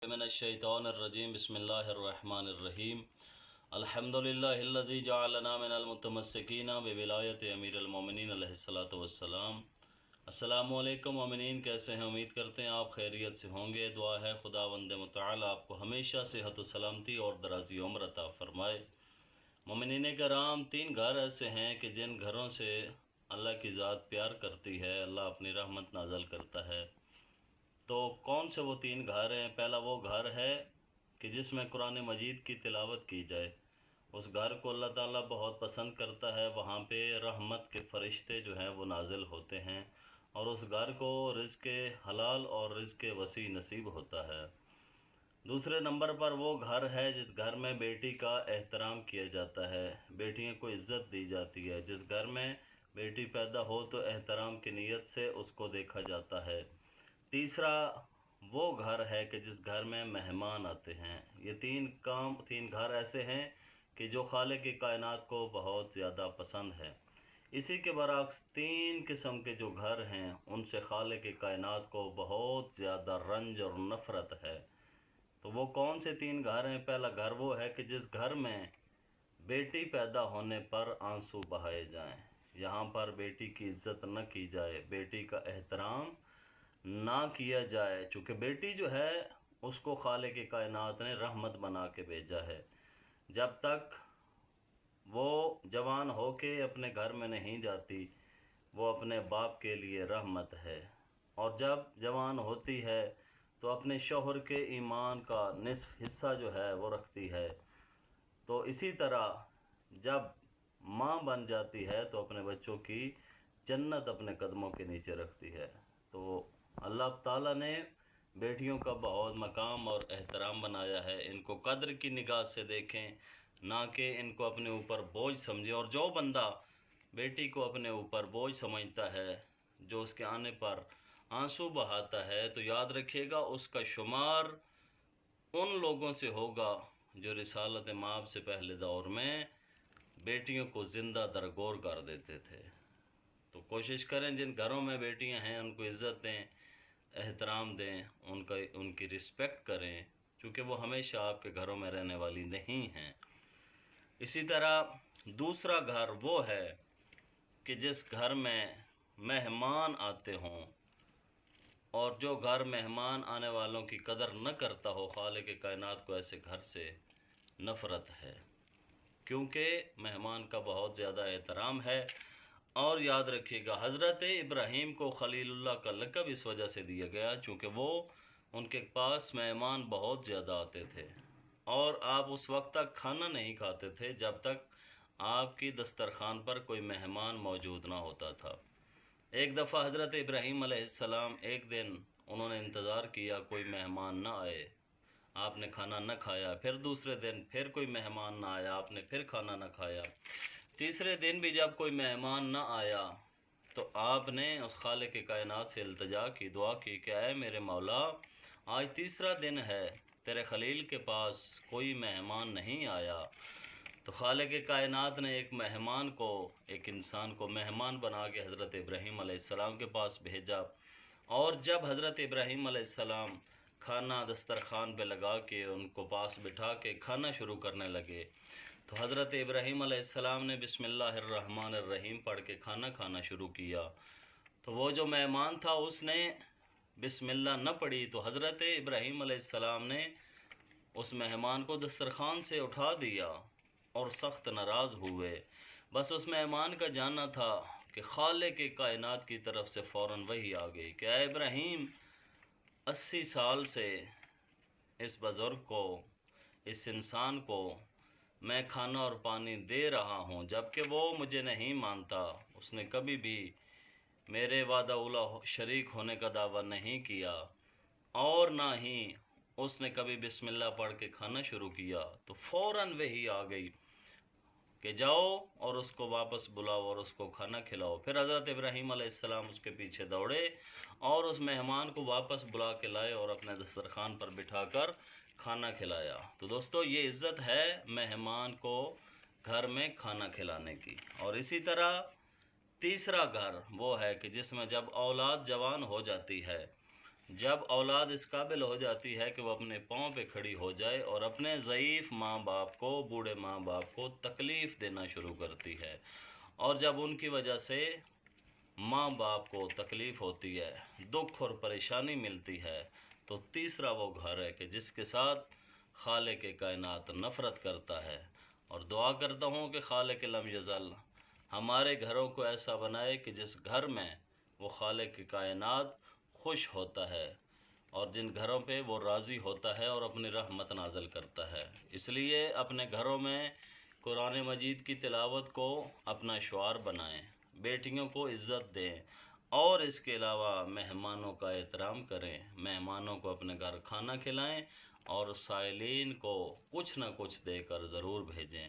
मिनश्शैतानिर्रजीम बिस्मिल्लाहिर्रहमानिर्रहीम अल्हम्दुलिल्लाहिल्लज़ी जअलना मिनल मुतमस्सिकीना बिविलायति अमीरुल मोमिनीन अलैहिस्सलातु वस्सलाम। अस्सलामु अलैकुम मोमिनीन, कैसे हैं? उम्मीद करते हैं आप खैरियत से होंगे। दुआ है खुदावंद मुतआल आपको हमेशा सेहत व सलामती और दराज़ी उम्र अता फ़रमाए। मोमिनीन कराम, 3 घर ऐसे हैं कि जिन घरों से अल्लाह की ज़ात प्यार करती है, अल्लाह अपनी रहमत नाज़िल करता है। तो कौन से वो 3 घर हैं? पहला वो घर है कि जिसमें कुरान मजीद की तिलावत की जाए। उस घर को अल्लाह ताला बहुत पसंद करता है। वहाँ पे रहमत के फ़रिश्ते जो हैं वो नाजिल होते हैं और उस घर को रिज़्क़ हलाल और रिज़्क़ वसी नसीब होता है। दूसरे नंबर पर वो घर है जिस घर में बेटी का एहतराम किया जाता है, बेटियों को इज़्ज़त दी जाती है। जिस घर में बेटी पैदा हो तो एहतराम की नीयत से उसको देखा जाता है। तीसरा वो घर है कि जिस घर में मेहमान आते हैं। ये 3 घर ऐसे हैं कि जो खालिक की कायनात को बहुत ज़्यादा पसंद है। इसी के बरअक्स 3 किस्म के जो घर हैं उनसे खालिक की कायनात को बहुत ज़्यादा रंज और नफ़रत है। तो वो कौन से 3 घर हैं? पहला घर वो है कि जिस घर में बेटी पैदा होने पर आंसू बहाए जाएं, यहाँ पर बेटी की इज़्ज़त न की जाए, बेटी का एहतराम ना किया जाए। चूँकि बेटी जो है उसको खालिक की कायनात ने रहमत बना के भेजा है। जब तक वो जवान होके अपने घर में नहीं जाती, वो अपने बाप के लिए रहमत है। और जब जवान होती है तो अपने शौहर के ईमान का निस्फ़ हिस्सा जो है वो रखती है। तो इसी तरह जब माँ बन जाती है तो अपने बच्चों की जन्नत अपने कदमों के नीचे रखती है। तो अल्लाह ताला ने बेटियों का बहुत मकाम और एहतराम बनाया है। इनको कद्र की निगाह से देखें, ना कि इनको अपने ऊपर बोझ समझें। और जो बंदा बेटी को अपने ऊपर बोझ समझता है, जो उसके आने पर आंसू बहाता है, तो याद रखिएगा उसका शुमार उन लोगों से होगा जो रिसालत माब से पहले दौर में बेटियों को ज़िंदा दरगोर कर देते थे। तो कोशिश करें जिन घरों में बेटियां हैं उनको इज़्ज़त दें, एहतराम दें, उनकी रिस्पेक्ट करें, क्योंकि वो हमेशा आपके घरों में रहने वाली नहीं हैं। इसी तरह दूसरा घर वो है कि जिस घर में मेहमान आते हों, और जो घर मेहमान आने वालों की कदर न करता हो, खालिक कायनात को ऐसे घर से नफ़रत है, क्योंकि मेहमान का बहुत ज़्यादा एहतराम है। और याद रखिएगा हज़रत इब्राहीम को खलीलुल्लाह का लक़ब इस वजह से दिया गया चूँकि वो उनके पास मेहमान बहुत ज़्यादा आते थे और आप उस वक्त तक खाना नहीं खाते थे जब तक आपकी दस्तरखान पर कोई मेहमान मौजूद ना होता था। एक दफ़ा हज़रत इब्राहीम अलैहिस्सलाम एक दिन उन्होंने इंतज़ार किया कोई मेहमान ना आए, आपने खाना न खाया। फिर दूसरे दिन फिर कोई मेहमान ना आया, आपने फिर खाना न खाया। तीसरे दिन भी जब कोई मेहमान ना आया तो आपने उस खालिक के कायनात से इल्तिजा की, दुआ की कि ऐ मेरे मौला, आज तीसरा दिन है, तेरे खलील के पास कोई मेहमान नहीं आया। तो खालिक के कायनात ने एक मेहमान को, एक इंसान को मेहमान बना के हज़रत इब्राहीम अलैहिस्सलाम के पास भेजा। और जब हज़रत इब्राहीम अलैहिस्सलाम खाना दस्तरखान पे लगा के उनको पास बिठा के खाना शुरू करने लगे तो हज़रत इब्राहीम अलैहिस्सलाम ने बिस्मिल्लाहिर्रहमानिर्रहीम पढ़ के खाना खाना शुरू किया। तो वो जो मेहमान था उसने बिस्मिल्लाह न पढ़ी तो हज़रत इब्राहीम अलैहिस्सलाम ने उस मेहमान को दस्तरखान से उठा दिया और सख्त नाराज़ हुए। बस उस मेहमान का जानना था कि खालिक के कायनात की तरफ से फ़ौरन वही आ गई कि ऐ इब्राहीम, 80 साल से इस बुज़ुर्ग को, इस इंसान को मैं खाना और पानी दे रहा हूँ, जबकि वो मुझे नहीं मानता। उसने कभी भी मेरे वादा-उला शरीक होने का दावा नहीं किया और ना ही उसने कभी बिस्मिल्लाह पढ़ के खाना शुरू किया। तो फ़ौरन वही आ गई कि जाओ और उसको वापस बुलाओ और उसको खाना खिलाओ। फिर हज़रत इब्राहीम अलैहिस्सलाम उसके पीछे दौड़े और उस मेहमान को वापस बुला के लाए और अपने दस्तरखान पर बिठाकर खाना खिलाया। तो दोस्तों, ये इज़्ज़त है मेहमान को घर में खाना खिलाने की। और इसी तरह तीसरा घर वो है कि जिसमें जब औलाद जवान हो जाती है جب اولاد اس قابل ہو جاتی ہے کہ وہ اپنے پاؤں پہ کھڑی ہو جائے اور اپنے ضعیف ماں باپ کو، بوڑھے ماں باپ کو تکلیف دینا شروع کرتی ہے، اور جب ان کی وجہ سے ماں باپ کو تکلیف ہوتی ہے، دکھ اور پریشانی ملتی ہے، تو تیسرا وہ گھر ہے کہ جس کے ساتھ خالق کائنات نفرت کرتا ہے۔ اور دعا کرتا ہوں کہ خالق لم یزل ہمارے گھروں کو ایسا بنائے کہ جس گھر میں وہ خالق کائنات خوش ہوتا ہے، اور جن گھروں پہ وہ راضی ہوتا ہے اور اپنی رحمت نازل کرتا ہے۔ اس لیے اپنے گھروں میں قرآن مجید کی تلاوت کو اپنا شعار بنائیں، بیٹیوں کو عزت دیں، اور اس کے علاوہ مہمانوں کا احترام کریں، مہمانوں کو اپنے گھر کھانا کھلائیں، اور سائلین کو کچھ نہ کچھ دے کر ضرور بھیجیں۔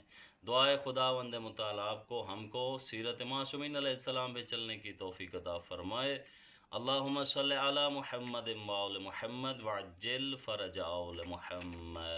دعائے خداوند متعال آپ کو، ہم کو سیرت معصومین علیہ السلام پہ چلنے کی توفیق عطا فرمائے۔ اللہم صلی علی محمد و آل محمد وعجل فرج آل محمد۔